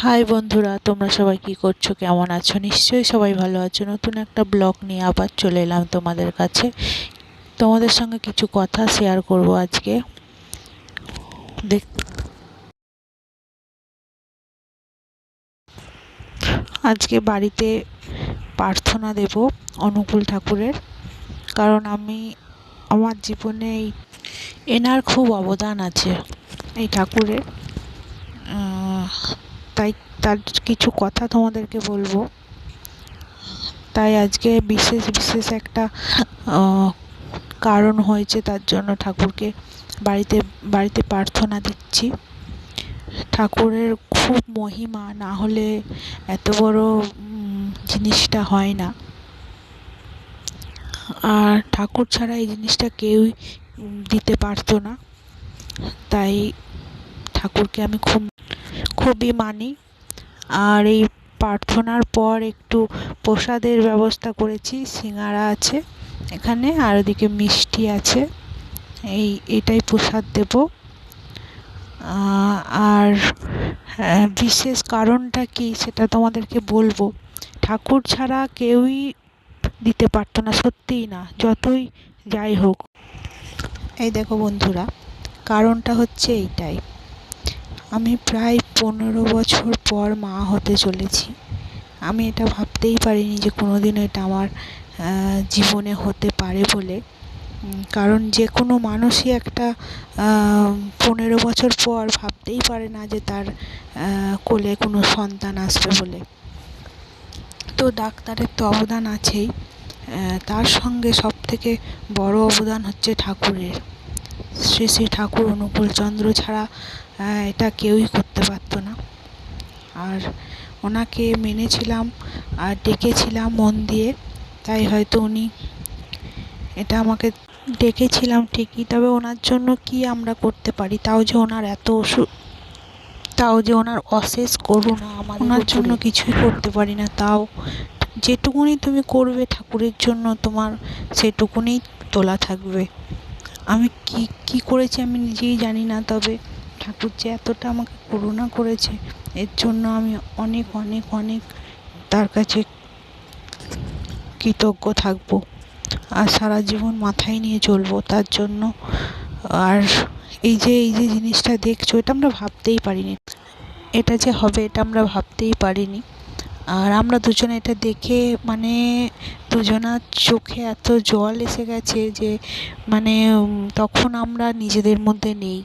High বন্ধুরা, তোমরা সবাই কি করছো, কেমন আছো? নিশ্চয়ই সবাই ভালো আছো। নতুন একটা ব্লগ নিয়ে আবার চলে এলাম তোমাদের কাছে। তোমাদের সঙ্গে কিছু কথা শেয়ার করব আজকে। আজকে বাড়িতে প্রার্থনা দেব অনুকূল ঠাকুরের, কারণ আমার জীবনে এনার খুব অবদান আছে এই ঠাকুরের। তাই তার কিছু কথা তোমাদেরকে বলবো। তাই আজকে বিশেষ একটা কারণ হয়েছে, তার জন্য ঠাকুরকে বাড়িতে প্রার্থনা দিচ্ছি। ঠাকুরের খুব মহিমা, না হলে এত বড় জিনিসটা হয় না। আর ঠাকুর ছাড়া এই জিনিসটা কেউই দিতে পারতো না। তাই ঠাকুরকে আমি খুবই মানি। আর এই প্রার্থনার পর একটু প্রসাদের ব্যবস্থা করেছি। সিঙ্গারা আছে এখানে, আর ওদিকে মিষ্টি আছে। এটাই প্রসাদ দেব। আর বিশেষ কারণটা কি সেটা তোমাদেরকে বলবো। ঠাকুর ছাড়া কেউই দিতে পারতো না, সত্যিই না, যতই যাই হোক। এই দেখো বন্ধুরা, কারণটা হচ্ছে এইটাই। আমি প্রায় 15 বছর পর মা হতে চলেছি। আমি এটা ভাবতেই পারিনি যে কোনোদিন এটা আমার জীবনে হতে পারে বলে। কারণ যে কোনো মানুষই একটা 15 বছর পর ভাবতেই পারে না যে তার কোলে কোনো সন্তান আসবে বলে। তো ডাক্তারের তো অবদান আছেই, তার সঙ্গে সবথেকে বড় অবদান হচ্ছে ঠাকুরের। শ্রী শ্রী ঠাকুর অনুকূল চন্দ্র ছাড়া এটা কেউই করতে পারতো না। আর ওনাকে মেনেছিলাম আর ডেকেছিলাম মন দিয়ে, তাই হয়তো উনি এটা আমাকে ডেকেছিলাম ঠিকই। তবে ওনার জন্য কি আমরা করতে পারি? তাও যে ওনার অশেষ করুণা, ওনার জন্য কিছুই করতে পারি না। তাও যেটুকুনি তুমি করবে ঠাকুরের জন্য, তোমার সেটুকুনি তোলা থাকবে। আমি কি করেছি আমি নিজেই জানি না, তবে ঠাকুর যে এতটা আমাকে করুণা করেছে, এর জন্য আমি অনেক অনেক অনেক তার কাছে কৃতজ্ঞ থাকবো। আর সারা জীবন মাথায় নিয়ে চলবো তার জন্য। আর এই যে জিনিসটা দেখছো, এটা আমরা ভাবতেই পারিনি, এটা যে হবে এটা আমরা ভাবতেই পারিনি। আর আমরা দুজনে এটা দেখে দুজনার চোখে এত জল এসে গেছে যে তখন আমরা নিজেদের মধ্যে নেই।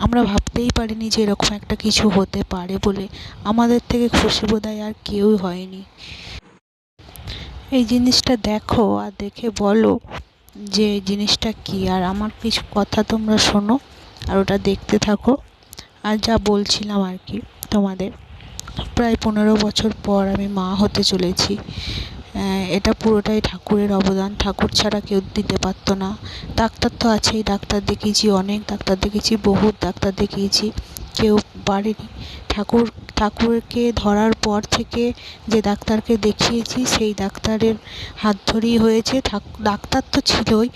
আমরা ভাবতেই পারিনি যে এরকম একটা কিছু হতে পারে বলে। আমাদের থেকে খুশি বোধহয় আর কেউই হয়নি। এই জিনিসটা দেখো আর দেখে বলো যে জিনিসটা কি। আর আমার কিছু কথা তোমরা শোনো আর ওটা দেখতে থাকো। আর যা বলছিলাম আর কি তোমাদের, প্রায় 15 বছর পর আমি মা হতে চলেছি। এটা পুরোটাই ঠাকুরের অবদান। ঠাকুর ছাড়া কেউ দিতে পারতো না। ডাক্তার তো আছেই, ডাক্তার দেখিয়েছি, অনেক ডাক্তার দেখিয়েছি, বহুত ডাক্তার দেখিয়েছি, কেউ পারেনি। ঠাকুরকে ধরার পর থেকে যে ডাক্তারকে দেখিয়েছি, সেই ডাক্তারের হাত ধরেই হয়েছে। ডাক্তার তো ছিলই,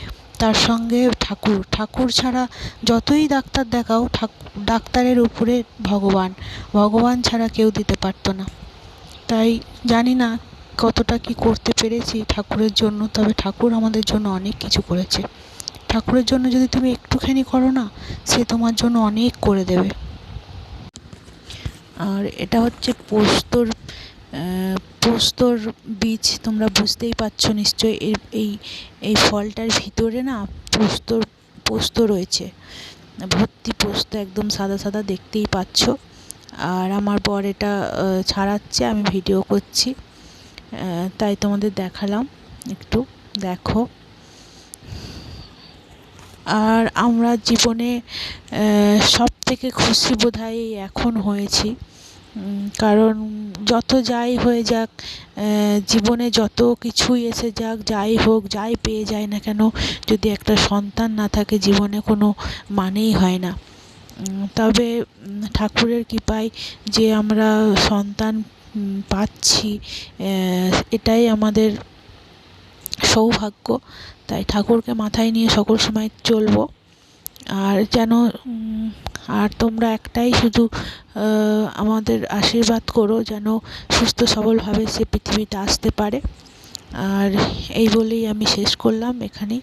তার সঙ্গে ঠাকুর ছাড়া যতই ডাক্তার দেখাও, ডাক্তারের উপরে ভগবান ছাড়া কেউ দিতে পারতো না। তাই জানি না কতটা কি করতে পেরেছি ঠাকুরের জন্য, তবে ঠাকুর আমাদের জন্য অনেক কিছু করেছে। ঠাকুরের জন্য যদি তুমি একটুখানি করো না, সে তোমার জন্য অনেক করে দেবে। আর এটা হচ্ছে পোস্তর বীজ, তোমরা বুঝতেই পারছো নিশ্চয়ই। এই ফলটার ভিতরে না পোস্ত রয়েছে, ভর্তি পোস্ত, একদম সাদা সাদা, দেখতেই পাচ্ছ। আর আমার বর এটা ছাড়াচ্ছে, আমি ভিডিও করছি, তাই তোমাদের দেখালাম, একটু দেখো। আর আমরা জীবনে সব থেকে খুশি বোধহয় এখন হয়েছি। কারণ যত যাই হয়ে যাক, জীবনে যত কিছুই এসে যাক, যাই হোক, যাই পেয়ে যায় না কেন, যদি একটা সন্তান না থাকে জীবনে কোনো মানেই হয় না। তবে ঠাকুরের কৃপায় যে আমরা সন্তান পাচ্ছি, এটাই আমাদের সৌভাগ্য। তাই ঠাকুরকে মাথায় নিয়ে সকল সময় চলবো। আর যেন আর তোমরা একটাই শুধু আমাদের আশীর্বাদ করো যেন সুস্থ সবলভাবে সে পৃথিবীতে আসতে পারে। আর এই বলেই আমি শেষ করলাম এখানেই।